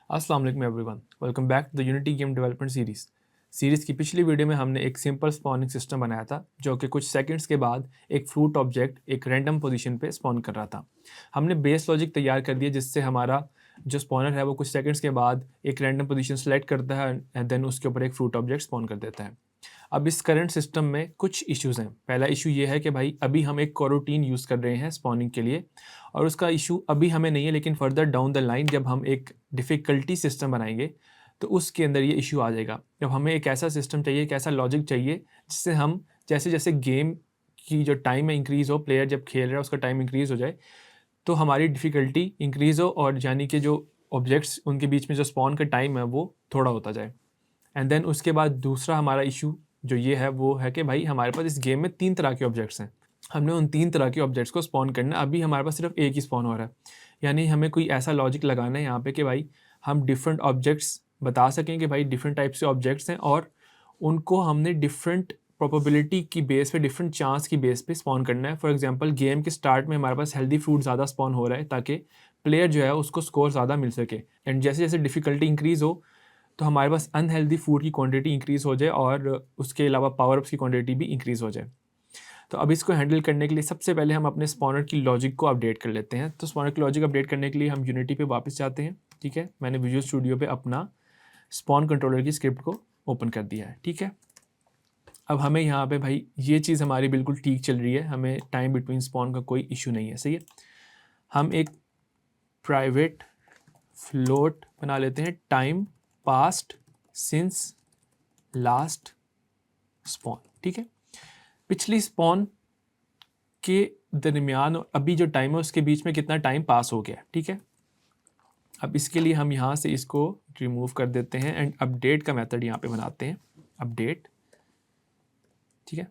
अस्सलाम वालेकुम everyone, welcome back to the Unity game development series की पिछली वीडियो में हमने एक सिंपल स्पॉनिंग सिस्टम बनाया था जो कि कुछ सेकंड्स के बाद एक फ्रूट ऑब्जेक्ट एक रैंडम पोजीशन पे स्पॉन कर रहा था। हमने बेस लॉजिक तैयार कर दिया जिससे हमारा जो स्पॉनर है वो कुछ सेकंड्स के बाद एक रैंडम पोजीशन सेलेक्ट करता है एंड देन उसके ऊपर एक फ्रूट ऑब्जेक्ट स्पॉन कर देता है। अब इस करंट सिस्टम में कुछ इश्यूज़ हैं। पहला इशू ये है कि भाई अभी हम एक कोरोटीन यूज़ कर रहे हैं स्पॉनिंग के लिए और उसका इशू अभी हमें नहीं है, लेकिन फर्दर डाउन द लाइन जब हम एक डिफ़िकल्टी सिस्टम बनाएँगे तो उसके अंदर ये इशू आ जाएगा। जब हमें एक ऐसा सिस्टम चाहिए, एक ऐसा लॉजिक चाहिए जिससे हम जैसे-जैसे गेम की जो टाइम है इंक्रीज़ हो, प्लेयर जब खेल रहा है उसका टाइम इंक्रीज़ हो जाए, तो हमारी डिफ़िकल्टी इंक्रीज़ हो और यानी कि जो ऑब्जेक्ट्स उनके बीच में जो स्पॉन का टाइम है वो थोड़ा होता जाए। एंड देन उसके बाद दूसरा हमारा इशू जो ये है वो है कि भाई हमारे पास इस गेम में 3 तरह के ऑब्जेक्ट्स हैं। हमने उन 3 तरह के ऑब्जेक्ट्स को स्पॉन करना है, अभी हमारे पास सिर्फ़ एक ही स्पॉन हो रहा है। यानी हमें कोई ऐसा लॉजिक लगाना है यहाँ पे कि भाई हम डिफरेंट ऑब्जेक्ट्स बता सकें कि भाई डिफरेंट टाइप से ऑब्जेक्ट्स हैं और उनको हमने डिफरेंट प्रोबेबिलिटी की बेस पे, डिफरेंट चांस की बेस पे स्पॉन करना है। फॉर एग्जांपल गेम के स्टार्ट में हमारे पास हेल्दी फ्रूट ज़्यादा स्पॉन हो रहा है ताकि प्लेयर जो है उसको स्कोर ज़्यादा मिल सके एंड जैसे-जैसे डिफ़िकल्टी इंक्रीज़ हो तो हमारे पास अनहेल्दी फूड की क्वांटिटी इंक्रीज़ हो जाए और उसके अलावा पावर अप्स की क्वांटिटी भी इंक्रीज़ हो जाए। तो अब इसको हैंडल करने के लिए सबसे पहले हम अपने स्पॉनर की लॉजिक को अपडेट कर लेते हैं। तो स्पॉनर की लॉजिक अपडेट करने के लिए हम यूनिटी पे वापस जाते हैं, ठीक है? मैंने विजुअल स्टूडियो पे अपना स्पॉन कंट्रोलर की स्क्रिप्ट को ओपन कर दिया है, ठीक है? अब हमें यहाँ पे भाई ये चीज़ हमारी बिल्कुल ठीक चल रही है, हमें टाइम बिटवीन स्पॉन का कोई इश्यू नहीं है, सही है? हम एक प्राइवेट फ्लोट बना लेते हैं, time past since last spawn, ठीक है? पिछली स्पॉन के दरमियान और अभी जो टाइम है उसके बीच में कितना टाइम पास हो गया, ठीक है? अब इसके लिए हम यहाँ से इसको रिमूव कर देते हैं एंड अपडेट का मेथड यहाँ पे बनाते हैं, अपडेट, ठीक है?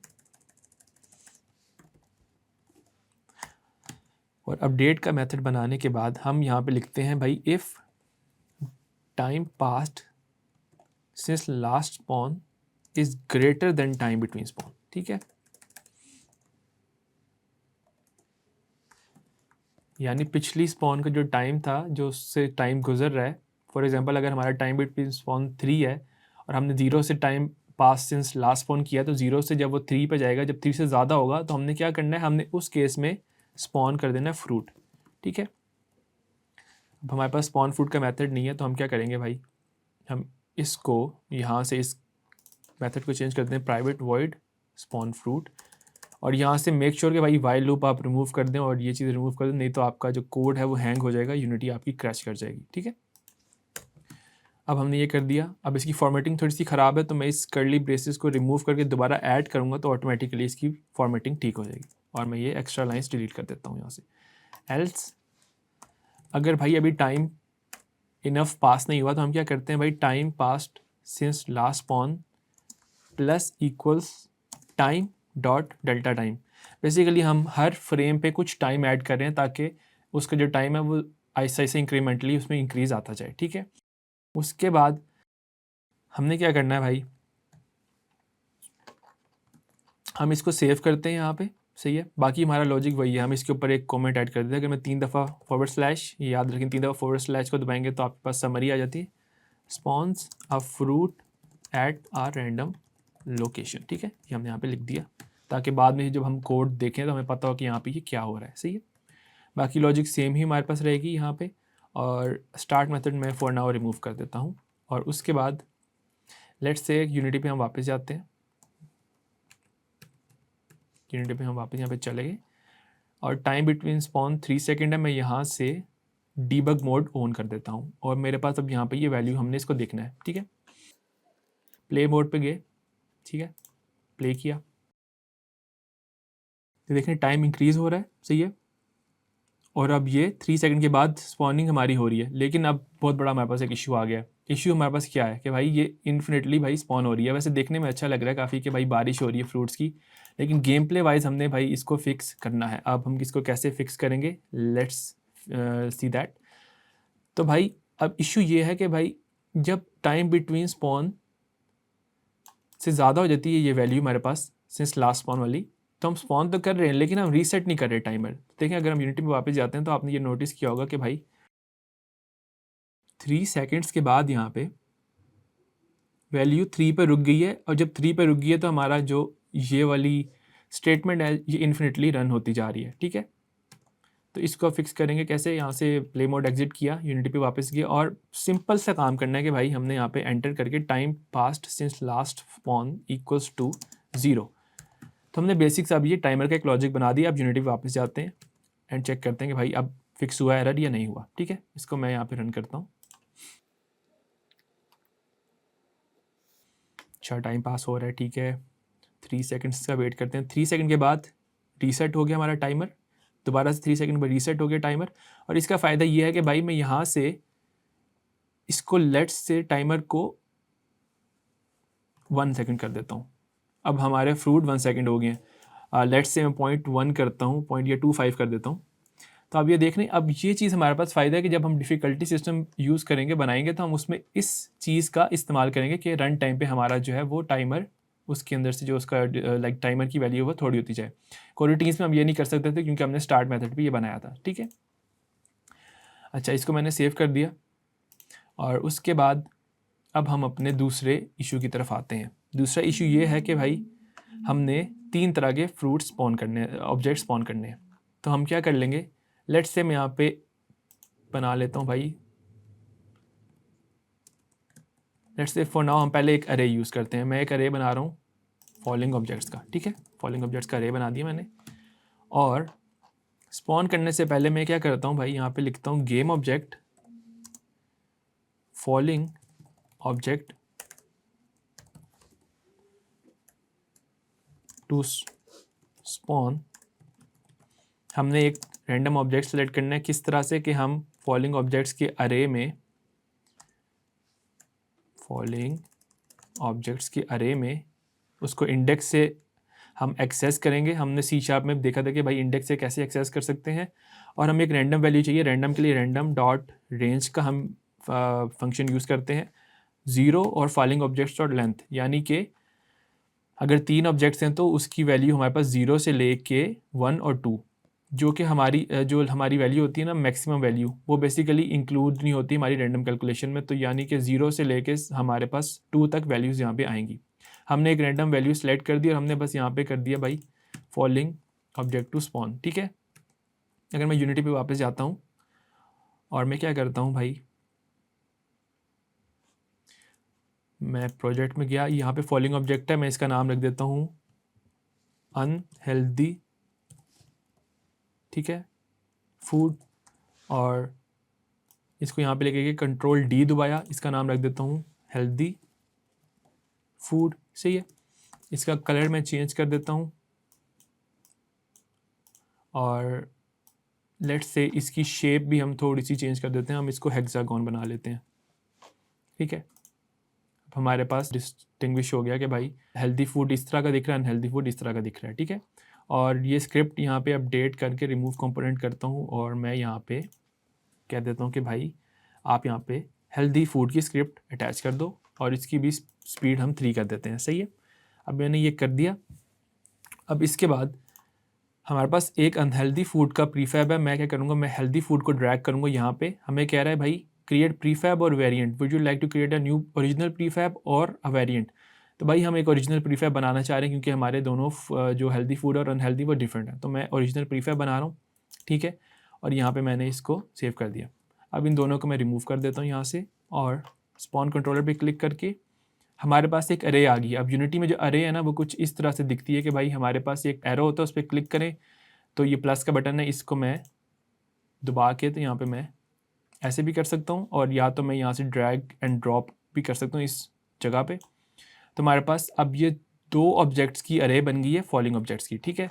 और अपडेट का मेथड बनाने के बाद हम यहाँ पे लिखते हैं भाई if time past since last spawn is greater than time between spawn, ठीक है? यानी पिछली स्पॉन का जो टाइम था, जो उससे टाइम गुजर रहा है, फॉर एग्जांपल अगर हमारा टाइम बिटवीन स्पॉन 3 है और हमने 0 से time pass since last spawn किया, तो 0 से जब वो 3 पे जाएगा, जब 3 से ज़्यादा होगा तो हमने क्या करना है, हमने उस केस में स्पॉन कर देना है फ्रूट, ठीक है? अब हमारे पास स्पॉन फ्रूट का मेथड नहीं है तो हम क्या करेंगे भाई, हम इसको यहाँ से इस मेथड को चेंज करते हैं, प्राइवेट वॉइड स्पॉन फ्रूट, और यहाँ से मेक श्योर कि भाई वाइल लूप आप रिमूव कर दें और ये चीज़ रिमूव कर दें, नहीं तो आपका जो कोड है वो हैंग हो जाएगा, यूनिटी आपकी क्रैश कर जाएगी, ठीक है? अब हमने ये कर दिया। अब इसकी फॉर्मेटिंग थोड़ी सी ख़राब है तो मैं इस कर्ली ब्रेसेस को रिमूव करके दोबारा ऐड करूँगा तो ऑटोमेटिकली इसकी फॉर्मेटिंग ठीक हो जाएगी और मैं ये एक्स्ट्रा लाइन्स डिलीट कर देता हूँ यहाँ से। एल्स अगर भाई अभी टाइम इनफ पास नहीं हुआ तो हम क्या करते हैं भाई, time past since last spawn plus equals time dot delta time. Basically हम हर फ्रेम पे कुछ टाइम ऐड कर रहे हैं ताकि उसका जो टाइम है वो ऐसे ऐसे इंक्रीमेंटली उसमें इंक्रीज़ आता जाए, ठीक है? उसके बाद हमने क्या करना है भाई, हम इसको सेव करते हैं यहाँ पे, सही है? बाकी हमारा लॉजिक वही है, हम इसके ऊपर एक कमेंट ऐड कर देते हैं। अगर मैं 3 दफ़ा फॉरवर्ड स्लैश, याद रखें 3 दफ़ा फॉरवर्ड स्लैश को दबाएंगे तो आपके पास समरी आ जाती है, spawns a fruit at a random location, ठीक है? ये हमने यहाँ पे लिख दिया ताकि बाद में जब हम कोड देखें तो हमें पता हो कि यहाँ पे ये क्या हो रहा है, सही है? बाकी लॉजिक सेम ही हमारे पास रहेगी यहाँ पे, और स्टार्ट मेथड मैं फॉर नाउ रिमूव कर देता हूँ। और उसके बाद लेट्स से यूनिटी पे हम वापस जाते हैं, यूनिटी पे हम वापस यहाँ पे चले गए और टाइम बिटवीन स्पॉन 3 सेकेंड है, मैं यहाँ से डीबग मोड ऑन कर देता हूँ और मेरे पास अब यहाँ पे ये वैल्यू हमने इसको देखना है, ठीक है? प्ले मोड पे गए, ठीक है? प्ले किया तो देखें टाइम इंक्रीज़ हो रहा है, सही है? और अब ये 3 सेकंड के बाद स्पॉनिंग हमारी हो रही है, लेकिन अब बहुत बड़ा हमारे पास एक इशू आ गया है। इशू हमारे पास क्या है कि भाई ये इन्फिनिटली भाई स्पॉन हो रही है। वैसे देखने में अच्छा लग रहा है काफ़ी कि भाई बारिश हो रही है फ्रूट्स की, लेकिन गेम प्ले वाइज हमने भाई इसको फिक्स करना है। अब हम इसको कैसे फिक्स करेंगे, लेट्स सी दैट। तो भाई अब इशू ये है कि भाई जब टाइम बिटवीन स्पॉन से ज़्यादा हो जाती है ये वैल्यू हमारे पास सिंस लास्ट स्पॉन वाली, तो हम स्पॉन तो कर रहे हैं लेकिन हम रीसेट नहीं कर रहे टाइमर। देखें अगर हम यूनिटी में वापस जाते हैं तो आपने ये नोटिस किया होगा कि भाई 3 सेकंड्स के बाद यहाँ पे वैल्यू 3 पे रुक गई है, और जब 3 पे रुक गई है तो हमारा जो ये वाली स्टेटमेंट है ये इन्फिनिटली रन होती जा रही है, ठीक है। तो इसको फिक्स करेंगे कैसे, यहाँ से प्ले मोड एग्जिट किया, यूनिटी पे वापस गया, और सिंपल सा काम करना है कि भाई हमने यहाँ पे एंटर करके time past since last spawn equals to 0। तो हमने बेसिक्स अब ये टाइमर का एक लॉजिक बना दिया। अब यूनिटी पे वापस जाते हैं एंड चेक करते हैं कि भाई अब फिक्स हुआ एरर या नहीं हुआ, ठीक है। इसको मैं यहाँ पे रन करता हूँ। अच्छा, टाइम पास हो रहा है, ठीक है। 3 सेकंड्स का वेट करते हैं। 3 सेकंड के बाद रीसेट हो गया हमारा टाइमर, दोबारा से 3 सेकंड पर रीसेट हो गया टाइमर। और इसका फ़ायदा ये है कि भाई मैं यहाँ से इसको लेट्स से टाइमर को 1 सेकंड कर देता हूँ। अब हमारे फ्रूट 1 सेकंड हो गए हैं। लेट्स से मैं 0.1 करता हूँ, 0.25 कर देता हूँ। तो अब ये देख लें, अब ये चीज़ हमारे पास फ़ायदा है कि जब हम डिफ़िकल्टी सिस्टम यूज़ करेंगे, बनाएंगे, तो हम उसमें इस चीज़ का इस्तेमाल करेंगे कि रन टाइम पे हमारा जो है वो टाइमर, उसके अंदर से जो उसका लाइक टाइमर की वैल्यू है वो थोड़ी होती जाए। कोरोटीन्स में हम ये नहीं कर सकते थे क्योंकि हमने स्टार्ट मेथड पे ये बनाया था, ठीक है। अच्छा, इसको मैंने सेव कर दिया, और उसके बाद अब हम अपने दूसरे इशू की तरफ आते हैं। दूसरा इशू ये है कि भाई हमने 3 तरह के फ्रूट स्पॉन करने, ऑब्जेक्ट स्पॉन करने हैं। तो हम क्या कर लेंगे, लेट्स से मैं यहाँ पे बना लेता हूँ भाई, लेट्स से फॉर नाउ हम पहले एक अरे यूज़ करते हैं। मैं एक अरे बना रहा हूँ फॉलोइंग ऑब्जेक्ट्स का, ठीक है। फॉलोइंग ऑब्जेक्ट्स का अरे बना दिया मैंने, और स्पॉन करने से पहले मैं क्या करता हूँ भाई, यहाँ पे लिखता हूँ game object following object to spawn. हमने एक रैंडम ऑब्जेक्ट सेलेक्ट करना है, किस तरह से कि हम फॉलोइंग ऑब्जेक्ट्स के अरे में, फॉलोइंग ऑब्जेक्ट्स के अरे में उसको इंडेक्स से हम एक्सेस करेंगे। हमने C# में देखा था कि भाई इंडेक्स से कैसे एक्सेस कर सकते हैं। और हमें एक रैंडम वैल्यू चाहिए, रैंडम के लिए रैंडम डॉट रेंज का हम फंक्शन यूज़ करते हैं, 0 और फॉलोइंग ऑब्जेक्ट्स डॉट लेंथ, यानी कि अगर 3 ऑब्जेक्ट्स हैं तो उसकी वैल्यू हमारे पास 0 से ले के 1 और 2, जो कि हमारी वैल्यू होती है ना मैक्सिमम वैल्यू, वो बेसिकली इंक्लूड नहीं होती हमारी रैंडम कैलकुलेशन में। तो यानी कि 0 से लेके हमारे पास 2 तक वैल्यूज़ यहाँ पे आएंगी। हमने एक रैंडम वैल्यू सेलेक्ट कर दी और हमने बस यहाँ पे कर दिया भाई फॉलोइंग ऑब्जेक्ट टू स्पॉन, ठीक है। अगर मैं यूनिटी पे वापस जाता हूँ और मैं क्या करता हूँ भाई, मैं प्रोजेक्ट में गया, यहाँ पे फॉलोइंग ऑब्जेक्ट है, मैं इसका नाम रख देता हूँ अनहेल्दी, ठीक है, फूड। और इसको यहाँ पे लेके कंट्रोल D दबाया, इसका नाम रख देता हूँ हेल्दी फूड, सही है। इसका कलर मैं चेंज कर देता हूँ, और लेट्स से इसकी शेप भी हम थोड़ी सी चेंज कर देते हैं, हम इसको हेक्सागोन बना लेते हैं, ठीक है। अब हमारे पास डिस्टिंग्विश हो गया कि भाई हेल्दी फूड इस तरह का दिख रहा है, अनहेल्दी फूड इस तरह का दिख रहा है, ठीक है। और ये स्क्रिप्ट यहाँ पे अपडेट करके रिमूव कंपोनेंट करता हूँ, और मैं यहाँ पे कह देता हूँ कि भाई आप यहाँ पे हेल्दी फूड की स्क्रिप्ट अटैच कर दो, और इसकी भी स्पीड हम 3 कर देते हैं, सही है। अब मैंने ये कर दिया। अब इसके बाद हमारे पास एक अनहेल्दी फूड का प्रीफैब है। मैं क्या करूँगा, मैं हेल्दी फूड को ड्रैग करूँगा यहाँ पे। हमें कह रहा है भाई create prefab or variant, would you like to create a new original prefab or a variant. तो भाई हम एक ओरिजिनल प्रीफैब बनाना चाह रहे हैं क्योंकि हमारे दोनों जो हेल्दी फूड और अनहेल्दी वो डिफरेंट है। तो मैं ओरिजिनल प्रीफैब बना रहा हूँ, ठीक है। और यहाँ पर मैंने इसको सेव कर दिया। अब इन दोनों को मैं रिमूव कर देता हूँ यहाँ से, और स्पॉन कंट्रोलर पे क्लिक करके हमारे पास एक अरे आ गई। अब यूनिटी में जो अरे है ना वो कुछ इस तरह से दिखती है कि भाई हमारे पास एक एरो होता है, उस पर क्लिक करें तो ये प्लस का बटन है, इसको मैं दबा के तो यहाँ पे मैं ऐसे भी कर सकता हूँ, और या तो मैं यहाँ से ड्रैग एंड ड्रॉप भी कर सकता हूँ इस जगह पे। तो हमारे पास अब ये 2 ऑब्जेक्ट्स की अरे बन गई है फॉलोइंग ऑब्जेक्ट्स की, ठीक है।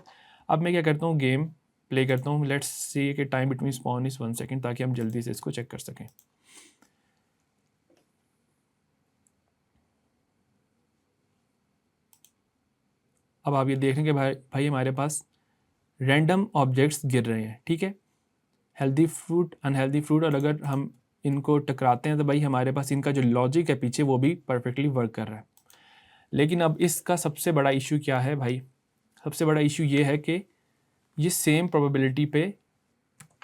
अब मैं क्या करता हूँ, गेम प्ले करता हूँ। लेट्स सी कि time between spawn is 1 second, ताकि हम जल्दी से इसको चेक कर सकें। अब आप ये देख रहे हैं कि भाई हमारे पास रैंडम ऑब्जेक्ट्स गिर रहे हैं, ठीक है, हेल्दी फ्रूट अनहेल्दी फ्रूट। और अगर हम इनको टकराते हैं तो भाई हमारे पास इनका जो लॉजिक है पीछे वो भी परफेक्टली वर्क कर रहा है। लेकिन अब इसका सबसे बड़ा इशू क्या है भाई, सबसे बड़ा इशू ये है कि ये सेम प्रोबेबिलिटी पे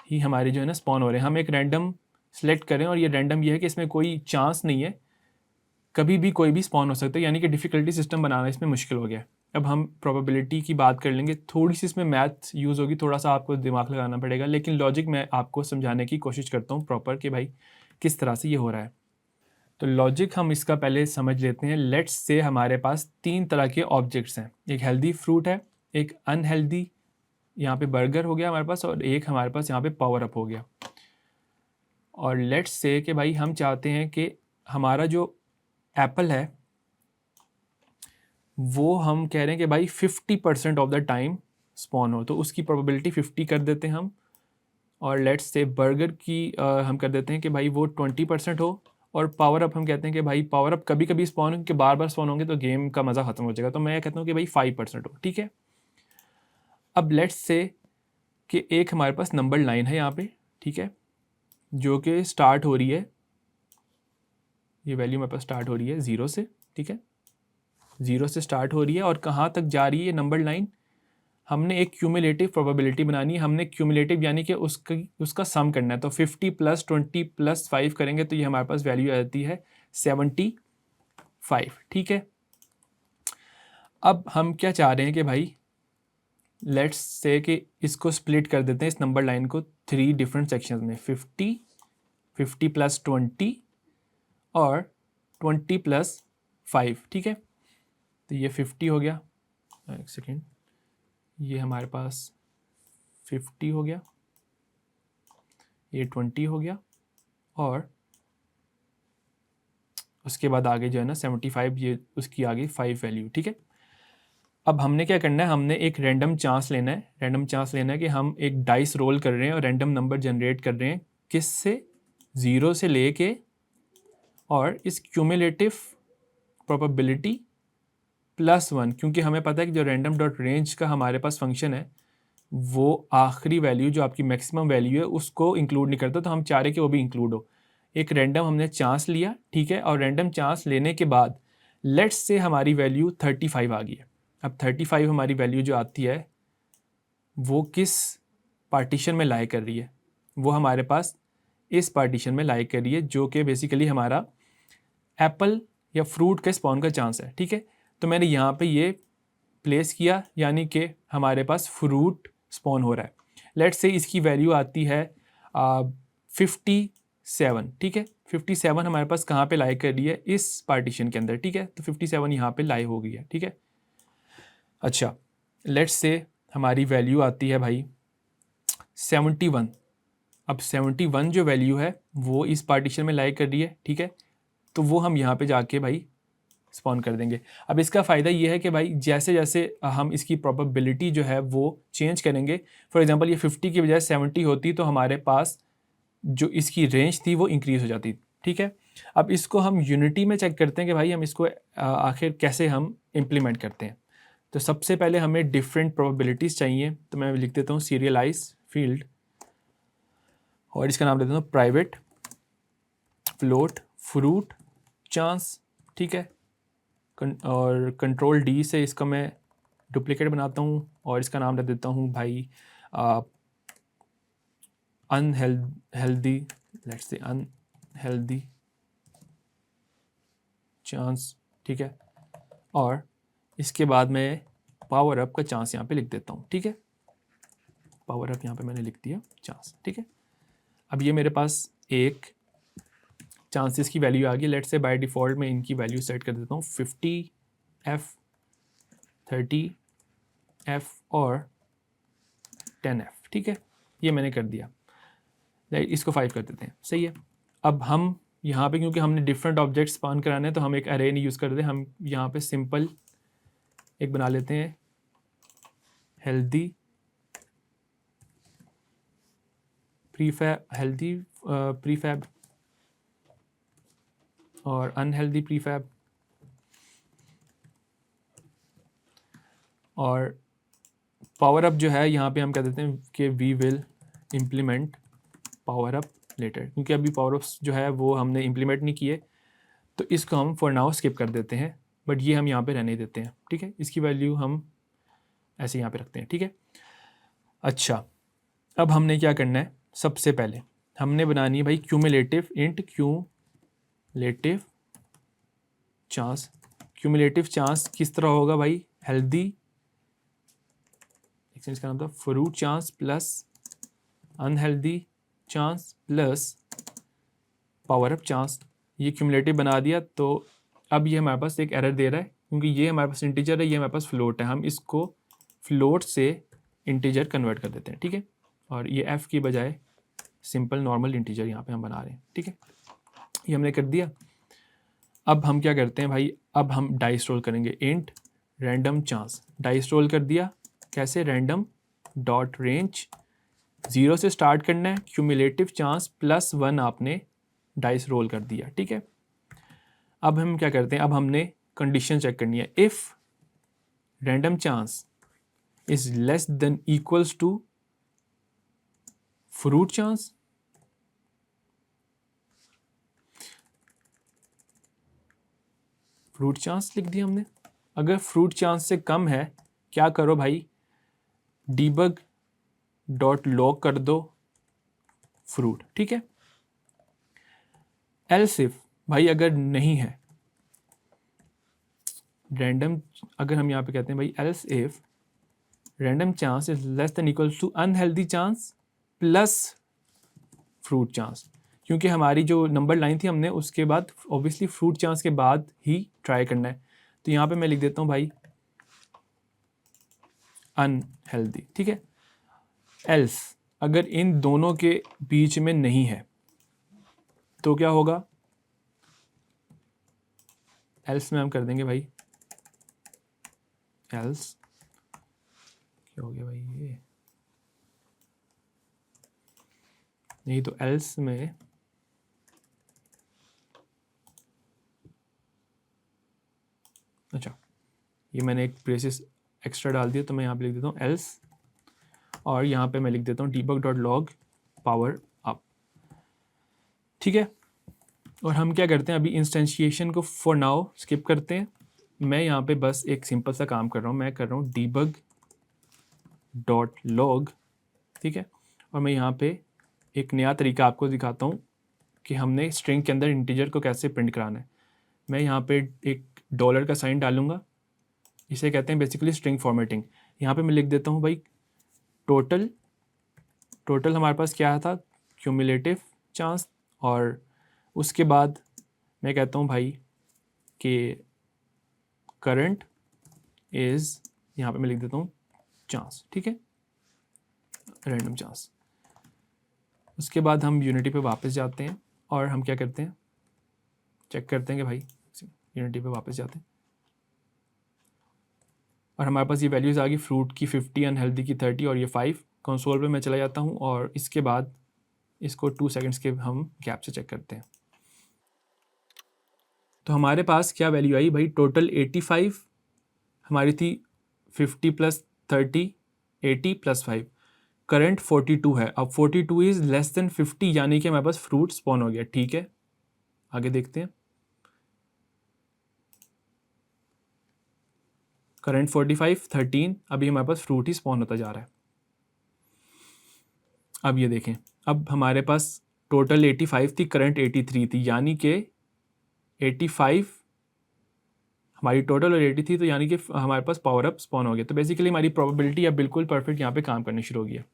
ही हमारे जो है ना स्पॉन हो रहे हैं। हम एक रैंडम सेलेक्ट करें, और ये रैंडम ये है कि इसमें कोई चांस नहीं है, कभी भी कोई भी स्पॉन हो सकता है, यानी कि डिफ़िकल्टी सिस्टम बनाना इसमें मुश्किल हो गया। अब हम प्रोबेबिलिटी की बात कर लेंगे, थोड़ी सी इसमें मैथ यूज़ होगी, थोड़ा सा आपको दिमाग लगाना पड़ेगा, लेकिन लॉजिक मैं आपको समझाने की कोशिश करता हूँ प्रॉपर कि भाई किस तरह से ये हो रहा है। तो लॉजिक हम इसका पहले समझ लेते हैं। लेट्स से हमारे पास 3 तरह के ऑब्जेक्ट्स हैं, एक हेल्दी फ्रूट है, एक अनहेल्दी यहाँ पे बर्गर हो गया हमारे पास, और एक हमारे पास यहाँ पे पावर अप हो गया। और लेट्स से कि भाई हम चाहते हैं कि हमारा जो एप्पल है वो हम कह रहे हैं कि भाई 50% ऑफ द टाइम स्पॉन हो, तो उसकी प्रोबेबिलिटी 50 कर देते हैं हम। और लेट्स से बर्गर की हम कर देते हैं कि भाई वो 20% हो, और पावर अप हम कहते हैं कि भाई पावर अप कभी कभी स्पॉन हो, कि बार बार स्पॉन होंगे तो गेम का मज़ा ख़त्म हो जाएगा, तो मैं कहता हूँ कि भाई 5% हो, ठीक है। अब लेट्स से कि एक हमारे पास नंबर लाइन है यहाँ पे, ठीक है, जो कि स्टार्ट हो रही है, ये वैल्यू मेरे पास स्टार्ट हो रही है 0 से, ठीक है, 0 से स्टार्ट हो रही है, और कहाँ तक जा रही है नंबर लाइन, हमने एक क्यूमुलेटिव प्रोबेबिलिटी बनानी है। हमने क्यूमुलेटिव यानी कि उसका सम करना है, तो 50 + 20 + 5 करेंगे तो ये हमारे पास वैल्यू आ जाती है 75, ठीक है। अब हम क्या चाह रहे हैं कि भाई लेट्स से कि इसको स्प्लिट कर देते हैं, इस नंबर लाइन को 3 डिफरेंट सेक्शंस में, 50, 50 + 20 और 20 + 5, ठीक है। तो ये 50 हो गया, एक सेकेंड, ये हमारे पास 50 हो गया, ये 20 हो गया, और उसके बाद आगे जो है ना 75, ये उसकी आगे 5 वैल्यू, ठीक है। अब हमने क्या करना है, हमने एक रैंडम चांस लेना है, रैंडम चांस लेना है कि हम एक डाइस रोल कर रहे हैं और रैंडम नंबर जनरेट कर रहे हैं, किस से, 0 से लेके, और इस क्यूमुलेटिव प्रोबेबिलिटी +1, क्योंकि हमें पता है कि जो रैंडम डॉट रेंज का हमारे पास फंक्शन है वो आखिरी वैल्यू जो आपकी मैक्सिमम वैल्यू है उसको इंक्लूड नहीं करता, तो हम चाह रहे हैं कि वो भी इंक्लूड हो। एक रैंडम हमने चांस लिया, ठीक है, और रैंडम चांस लेने के बाद लेट्स से हमारी वैल्यू 35 आ गई है। अब 35 हमारी वैल्यू जो आती है वो किस पार्टीशन में लाई कर रही है, वो हमारे पास इस पार्टीशन में लाई कर रही है, जो कि बेसिकली हमारा एप्पल या फ्रूट के स्पॉन का चांस है, ठीक है। तो मैंने यहाँ पे ये प्लेस किया, यानी कि हमारे पास फ्रूट स्पॉन हो रहा है। लेट्स से इसकी वैल्यू आती है 57, ठीक है। 57 हमारे पास कहाँ पे लाई कर रही है, इस पार्टीशन के अंदर, ठीक है। तो 57 यहाँ पे लाई हो गई है, ठीक है। अच्छा, लेट्स से हमारी वैल्यू आती है भाई 71। अब 71 जो वैल्यू है वो इस पार्टीशन में लाई कर रही है, ठीक है। तो वो हम यहाँ पे जाके भाई स्पॉन कर देंगे। अब इसका फ़ायदा ये है कि भाई जैसे जैसे हम इसकी प्रोबेबिलिटी जो है वो चेंज करेंगे, फॉर एग्जांपल ये 50 की बजाय 70 होती तो हमारे पास जो इसकी रेंज थी वो इंक्रीज़ हो जाती, ठीक है। अब इसको हम यूनिटी में चेक करते हैं कि भाई हम इसको आखिर कैसे हम इम्प्लीमेंट करते हैं। तो सबसे पहले हमें डिफरेंट प्रोबेबिलिटीज़ चाहिए, तो मैं लिख देता हूँ सीरियलाइज फील्ड, और इसका नाम देता हूँ प्राइवेट फ्लोट फ्रूट चांस, ठीक है। और कंट्रोल डी से इसका मैं डुप्लीकेट बनाता हूँ, और इसका नाम रख देता हूँ भाई unhealthy, let's say unhealthy chance, ठीक है। और इसके बाद मैं पावर अप का चांस यहाँ पे लिख देता हूँ, ठीक है। पावर अप यहाँ पे मैंने लिख दिया चांस, ठीक है। अब ये मेरे पास एक चांसेस की वैल्यू आ गई। लेट्स से बाय डिफ़ॉल्ट मैं इनकी वैल्यू सेट कर देता हूँ 50F, 30F और 10F, ठीक है। ये मैंने कर दिया, इसको 5 कर देते हैं, सही है। अब हम यहाँ पे क्योंकि हमने डिफरेंट ऑब्जेक्ट्स स्पॉन कराने हैं तो हम एक अरे नहीं यूज़ करते, हम यहाँ पे सिंपल एक बना लेते हैं, हेल्दी प्रीफैब और अनहेल्दी प्रीफैब, और पावर अप जो है यहाँ पे हम कह देते हैं कि we will implement power up later, क्योंकि अभी पावर अप्स जो है वो हमने इम्प्लीमेंट नहीं किए, तो इसको हम फॉर नाउ स्किप कर देते हैं, बट ये हम यहाँ पे रहने देते हैं, ठीक है। इसकी वैल्यू हम ऐसे यहाँ पे रखते हैं, ठीक है। अच्छा, अब हमने क्या करना है, सबसे पहले हमने बनानी है भाई cumulative int cumulative chance. Cumulative chance किस तरह होगा भाई, हेल्दी, इसका नाम था fruit chance plus unhealthy chance plus power up chance. ये क्यूमुलेटिव बना दिया। तो अब ये हमारे पास एक एरर दे रहा है क्योंकि ये हमारे पास इंटीजर है, ये हमारे पास फ्लोट है। हम इसको फ्लोट से इंटीजर कन्वर्ट कर देते हैं, ठीक है। और ये एफ की बजाय सिंपल नॉर्मल इंटीजर यहाँ पे हम बना रहे हैं, ठीक है। ये हमने कर दिया। अब हम क्या करते हैं भाई, अब हम डाइस रोल करेंगे। Int random chance, dice role कर दिया। कैसे, रैंडम डॉट रेंज 0 से स्टार्ट करना है, क्यूमुलेटिव चांस +1 आपने डाइस रोल कर दिया, ठीक है। अब हम क्या करते हैं, अब हमने कंडीशन चेक करनी है। If random chance is less than equals to fruit chance, fruit chance लिख दिया हमने। अगर फ्रूट चांस से कम है क्या करो भाई, डीबग डॉट लॉग कर दो फ्रूट, ठीक है। एल्स इफ भाई अगर नहीं है रैंडम, अगर हम यहाँ पे कहते हैं भाई else if random chance is less than equals to unhealthy chance plus fruit chance, क्योंकि हमारी जो नंबर लाइन थी हमने उसके बाद ऑब्वियसली फ्रूट चांस के बाद ही ट्राई करना है। तो यहाँ पे मैं लिख देता हूँ भाई अनहेल्दी, ठीक है। एल्स अगर इन दोनों के बीच में नहीं है तो क्या होगा, एल्स में हम कर देंगे भाई एल्स, क्या हो गया भाई ये, नहीं तो एल्स में अच्छा ये मैंने एक ब्रेसेस एक्स्ट्रा डाल दिया तो मैं यहाँ पे लिख देता हूँ एल्स, और यहाँ पे मैं लिख देता हूँ debug dot log power up, ठीक है। और हम क्या करते हैं, अभी इंस्टेंशिएशन को फॉर नाउ स्किप करते हैं। मैं यहाँ पे बस एक सिंपल सा काम कर रहा हूँ, मैं कर रहा हूँ डीबग डॉट लॉग, ठीक है। और मैं यहाँ पे एक नया तरीका आपको दिखाता हूँ कि हमने स्ट्रिंग के अंदर इंटीजर को कैसे प्रिंट कराना है। मैं यहाँ पे एक डॉलर का साइन डालूंगा, इसे कहते हैं बेसिकली स्ट्रिंग फॉर्मेटिंग। यहाँ पे मैं लिख देता हूँ भाई टोटल, टोटल हमारे पास क्या था, क्यूमुलेटिव चांस, और उसके बाद मैं कहता हूँ भाई कि करंट इज़, यहाँ पे मैं लिख देता हूँ चांस, ठीक है, रैंडम चांस। उसके बाद हम यूनिटी पे वापस जाते हैं और हम क्या करते हैं, चेक करते हैं कि भाई यूनिटी पे वापस जाते हैं और हमारे पास ये वैल्यूज़ आ गई, फ्रूट की 50, अनहेल्दी की 30 और ये 5। कंसोल पे मैं चला जाता हूँ और इसके बाद इसको 2 सेकंड्स के हम गैप से चेक करते हैं। तो हमारे पास क्या वैल्यू आई भाई, टोटल 85 हमारी थी, 50 + 30 80 + 5, करंट 42 है। अब 42 इज़ लेस देन 50 यानी कि हमारे पास फ्रूट स्पॉन हो गया, ठीक है। आगे देखते हैं, करंट 45 13, अभी हमारे पास फ्रूट ही स्पॉन होता जा रहा है। अब ये देखें, अब हमारे पास टोटल 85 थी, करंट 83 थी, यानी कि 85 हमारी टोटल और 80 थी, तो यानी कि हमारे पास पावर अप स्पॉन हो गया। तो बेसिकली हमारी प्रोबेबिलिटी अब बिल्कुल परफेक्ट यहाँ पे काम करनी शुरू हो गई है।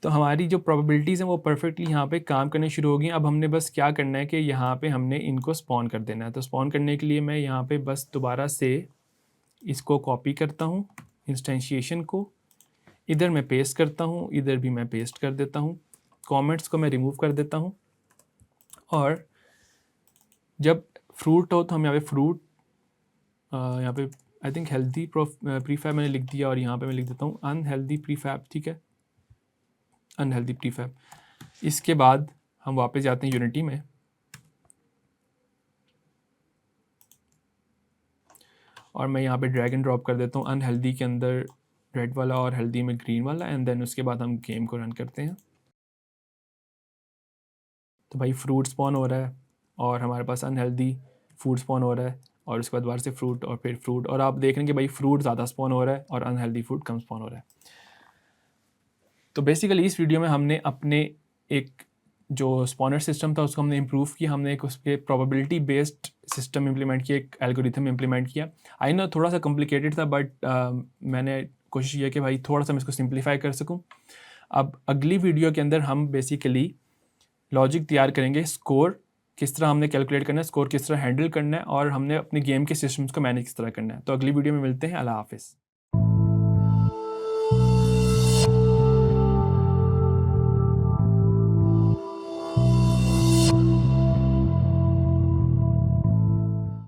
तो हमारी जो प्रोबेबिलिटीज़ हैं वो परफेक्टली यहाँ पे काम करने शुरू हो गई। अब हमने बस क्या करना है कि यहाँ पे हमने इनको स्पॉन कर देना है। तो स्पॉन करने के लिए मैं यहाँ पे बस दोबारा से इसको कॉपी करता हूँ, इंस्टेंशिएशन को इधर मैं पेस्ट करता हूँ, इधर भी मैं पेस्ट कर देता हूँ, कमेंट्स को मैं रिमूव कर देता हूँ। और जब फ्रूट हो तो हम यहाँ पे फ्रूट, यहाँ पे आई थिंक हेल्दी प्रीफैब मैंने लिख दिया और यहाँ पे मैं लिख देता हूँ अनहेल्दी प्रीफैब, ठीक है, अनहेल्दी प्रीफैब। इसके बाद हम वापस जाते हैं यूनिटी में और मैं यहाँ पे ड्रैग एंड ड्रॉप कर देता हूँ अनहेल्दी के अंदर रेड वाला और हेल्दी में ग्रीन वाला, एंड देन उसके बाद हम गेम को रन करते हैं। तो भाई फ्रूट स्पॉन हो रहा है और हमारे पास अनहेल्दी फूड स्पॉन हो रहा है और उसके बाद बाहर से फ्रूट और फिर फ्रूट, और आप देख रहे हैं कि भाई फ्रूट ज़्यादा स्पॉन हो रहा है और अनहेल्दी फूड कम स्पॉन हो रहा है। तो बेसिकली इस वीडियो में हमने अपने एक जो स्पॉनर सिस्टम था उसको हमने इम्प्रूव किया, हमने एक उसके प्रोबेबिलिटी बेस्ड सिस्टम इम्प्लीमेंट किया, एक एल्गोरिथम इम्प्लीमेंट किया। आई नो थोड़ा सा कॉम्प्लिकेटेड था, बट मैंने कोशिश किया कि भाई थोड़ा सा मैं इसको सिंप्लीफाई कर सकूँ। अब अगली वीडियो के अंदर हम बेसिकली लॉजिक तैयार करेंगे, स्कोर किस तरह हमने कैलकुलेट करना है, स्कोर किस तरह हैंडल करना है, और हमने अपने गेम के सिस्टम्स को मैनेज किस तरह करना है। तो अगली वीडियो में मिलते हैं। अल्लाह हाफिज़।